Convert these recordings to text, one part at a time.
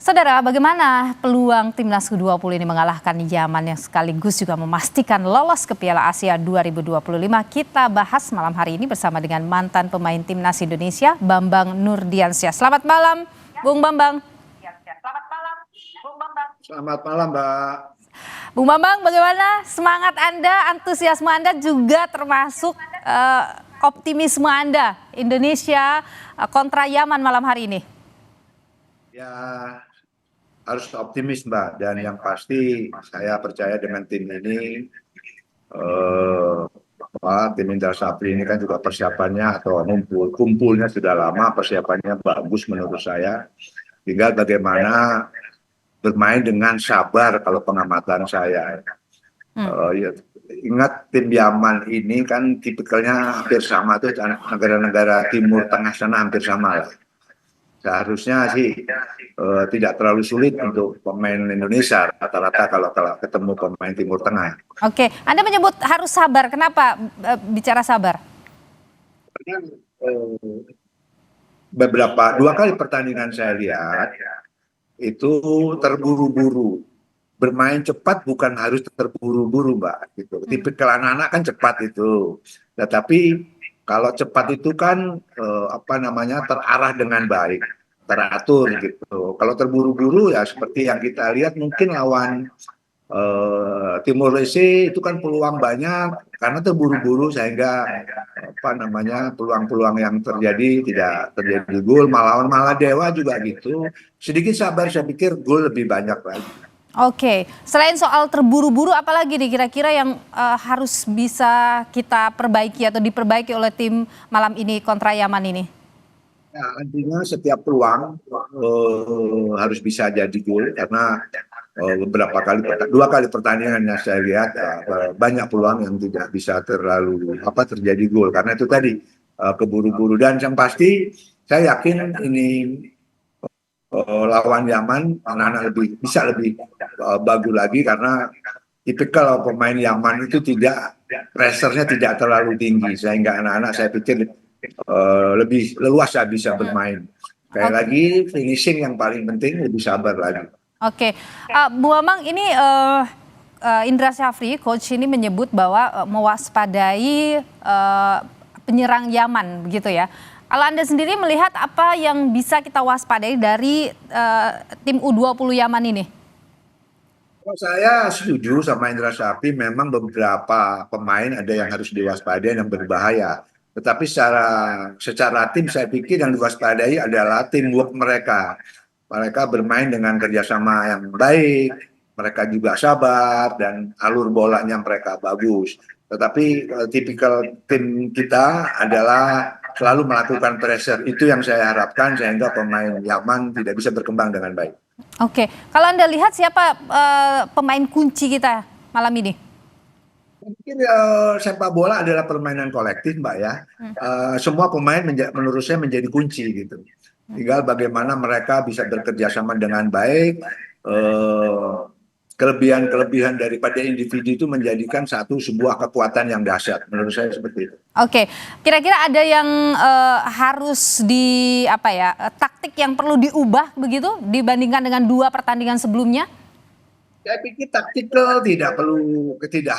Saudara, bagaimana peluang Timnas U20 ini mengalahkan Yaman yang sekaligus juga memastikan lolos ke Piala Asia 2025? Kita bahas malam hari ini bersama dengan mantan pemain Timnas Indonesia, Bambang Nurdiansyah. Selamat malam, Bung Bambang. Selamat malam, Mbak. Bung Bambang, bagaimana semangat Anda, antusiasme Anda juga termasuk optimisme Anda Indonesia kontra Yaman malam hari ini? Ya, harus optimis, Mbak. Dan yang pasti saya percaya dengan tim ini, tim Indra Safri ini kan juga persiapannya atau kumpulnya sudah lama, persiapannya bagus menurut saya. Tinggal bagaimana bermain dengan sabar kalau pengamatan saya. Ya, ingat tim Yaman ini kan tipikalnya hampir sama tuh, negara-negara Timur Tengah sana hampir sama lah. Seharusnya sih tidak terlalu sulit untuk pemain Indonesia rata-rata kalau ketemu pemain Timur Tengah. Oke, Anda menyebut harus sabar. Kenapa bicara sabar? Dua kali pertandingan saya lihat itu terburu-buru. Bermain cepat bukan harus terburu-buru, Mbak. Gitu. Tipikal anak-anak kan cepat itu. Tetapi kalau cepat itu kan terarah dengan baik, teratur gitu. Kalau terburu-buru ya seperti yang kita lihat mungkin lawan Timor Leste itu kan peluang banyak karena terburu-buru sehingga peluang-peluang yang terjadi tidak terjadi gol, malah Dewa juga gitu. Sedikit sabar saya pikir gol lebih banyak lagi. Oke, selain soal terburu-buru, apalagi nih kira-kira yang harus bisa kita perbaiki atau diperbaiki oleh tim malam ini kontra Yaman ini? Ya, artinya setiap peluang harus bisa jadi gol karena dua kali pertandingan yang saya lihat banyak peluang yang tidak bisa terjadi gol karena itu tadi keburu-buru. Dan yang pasti saya yakin ini lawan Yaman anak-anak bisa lebih bagus lagi karena tipikal pemain Yaman itu pressure-nya tidak terlalu tinggi sehingga anak-anak saya pikir lebih leluasa bisa bermain. Sekali lagi finishing yang paling penting, lebih sabar lagi. Oke, Bu Bambang, ini Indra Safri, coach ini menyebut bahwa mewaspadai penyerang Yaman, begitu ya. Kalau Anda sendiri melihat apa yang bisa kita waspadai dari tim U20 Yaman ini? Saya setuju sama Indra Safri, memang beberapa pemain ada yang harus diwaspadai yang berbahaya. Tetapi secara tim saya pikir yang diwaspadai adalah teamwork mereka. Mereka bermain dengan kerjasama yang baik, mereka juga sabar dan alur bolanya mereka bagus. Tetapi tipikal tim kita adalah selalu melakukan pressure. Itu yang saya harapkan sehingga pemain Yaman tidak bisa berkembang dengan baik. Oke, kalau Anda lihat siapa pemain kunci kita malam ini? Mungkin sepak bola adalah permainan kolektif, Mbak ya. Semua pemain menurut saya menjadi kunci gitu. Tinggal bagaimana mereka bisa bekerja sama dengan baik. Kelebihan-kelebihan daripada individu itu menjadikan sebuah kekuatan yang dahsyat. Menurut saya seperti itu. Oke, kira-kira ada yang harus taktik yang perlu diubah begitu dibandingkan dengan 2 pertandingan sebelumnya? Saya pikir taktikal tidak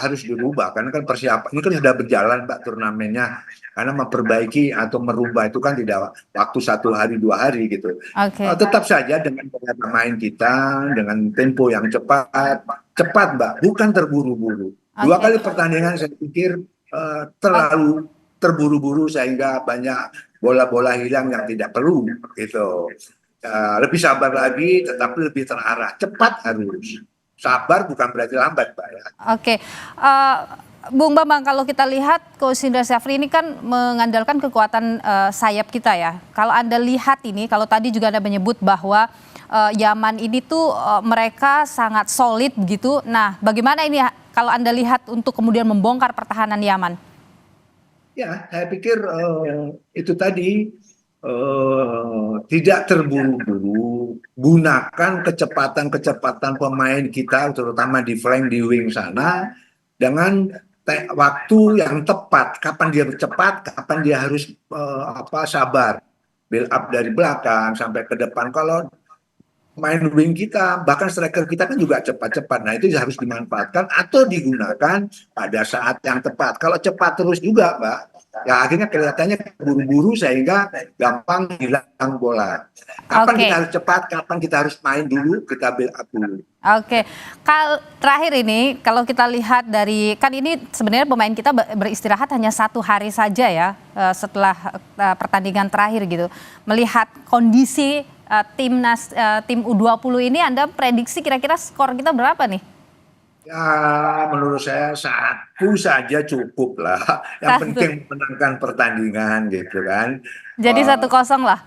harus dirubah karena kan persiapan ini kan sudah berjalan, Mbak, turnamennya. Karena memperbaiki atau merubah itu kan tidak waktu 1 hari 2 hari gitu. Tetap saja dengan pemain kita dengan tempo yang cepat, Mbak, bukan terburu-buru. 2 kali pertandingan saya pikir terlalu terburu-buru sehingga banyak bola-bola hilang yang tidak perlu gitu. Lebih sabar lagi, tetapi lebih terarah, cepat harus. Sabar bukan berarti lambat, Pak ya. Oke, Bung Bambang, kalau kita lihat Coach Indra Safri ini kan mengandalkan kekuatan sayap kita ya. Kalau Anda lihat ini, kalau tadi juga Anda menyebut bahwa Yaman ini tuh mereka sangat solid begitu. Nah, bagaimana ini kalau Anda lihat untuk kemudian membongkar pertahanan Yaman? Ya, saya pikir itu tadi tidak terburu-buru, gunakan kecepatan pemain kita terutama di flank di wing sana dengan waktu yang tepat, kapan dia cepat, kapan dia harus sabar, build up dari belakang sampai ke depan. Kalau main wing kita, bahkan striker kita kan juga cepat-cepat. Nah, itu harus dimanfaatkan atau digunakan pada saat yang tepat. Kalau cepat terus juga, Mbak, ya akhirnya kelihatannya buru-buru sehingga gampang hilang bola. Kapan Oke. kita harus cepat, kapan kita harus main dulu, kita build up dulu. Oke, terakhir ini kalau kita lihat dari kan ini sebenarnya pemain kita beristirahat hanya 1 hari saja ya setelah pertandingan terakhir gitu. Melihat kondisi timnas tim U20 ini, Anda prediksi kira-kira skor kita berapa nih? Ya, menurut saya 1 saja cukup lah. Yang Satu. penting menangkan pertandingan gitu kan. Jadi Eh, 1-0 lah.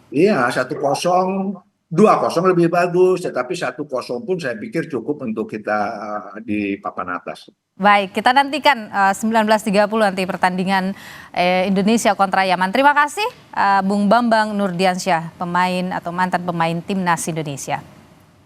Iya, 1-0, 2-0 lebih bagus, tetapi 1-0 pun saya pikir cukup untuk kita di papan atas. Baik, kita nantikan 19.30 nanti pertandingan Indonesia kontra Yaman. Terima kasih Bung Bambang Nurdiansyah, pemain atau mantan pemain timnas Indonesia.